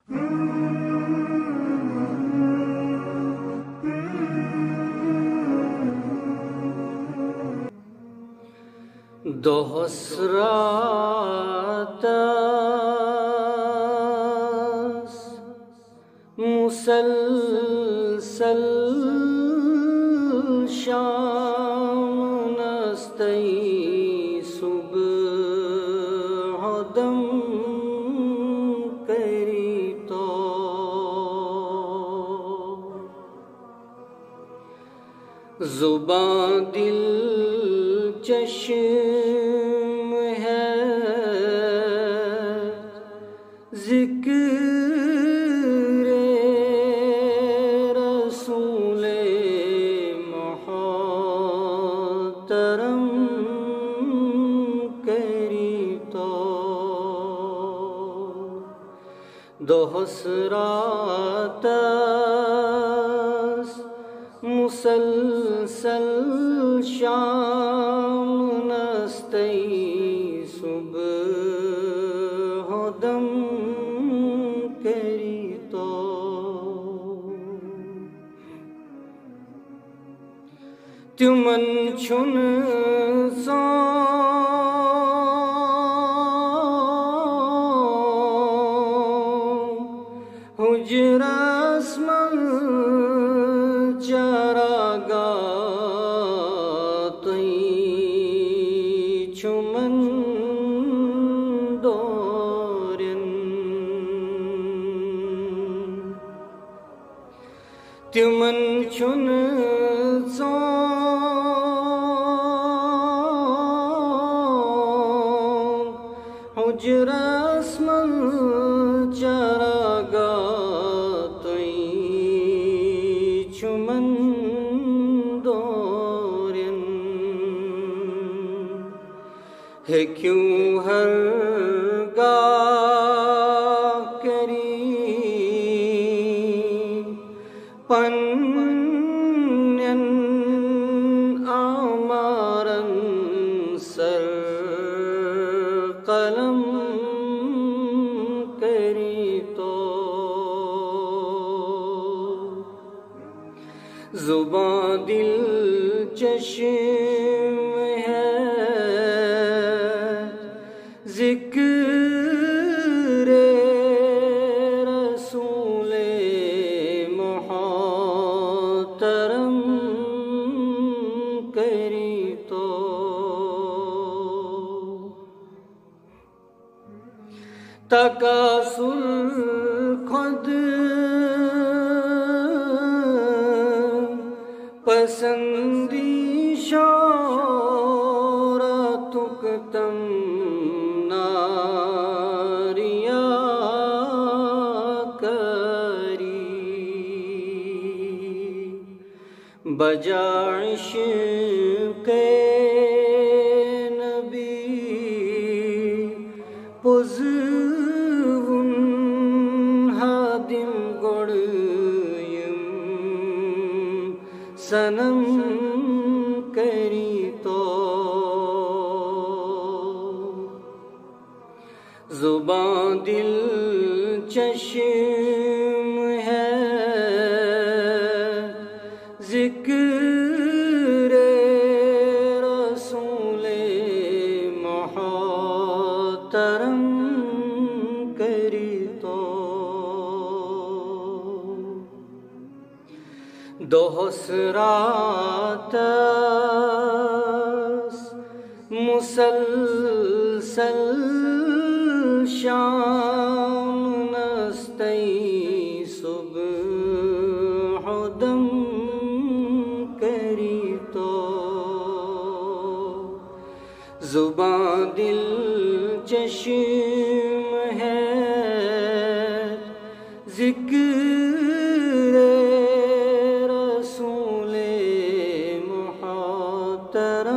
دو حسرات مسلسل شام نستی صبح دم کری تو زباں دل چشم ہے ذکر رسول محترم کری تو دو حسرات مسلسل شام نستی صبح دم کری تو تمن چن حجرس من چمن دورن تمن چن حجرس من چراغا چمن دورن ہے کیوں ہرگاہ کری پنین آمارن سر قلم کری تو زباں دل چشم ہے ذکر رسول محترم کری تو تکاسل خود پسندی شورتک تم ناریا کری بجا عشق نبی پزون ہادم گڑیم سنم کری تو زباں دل چشم ہے ذکر رسول محترم کری تو دو حسرات مسلسل شام نستی صبح دم کری تو زباں دل چشم ہے ذکر رسول محترم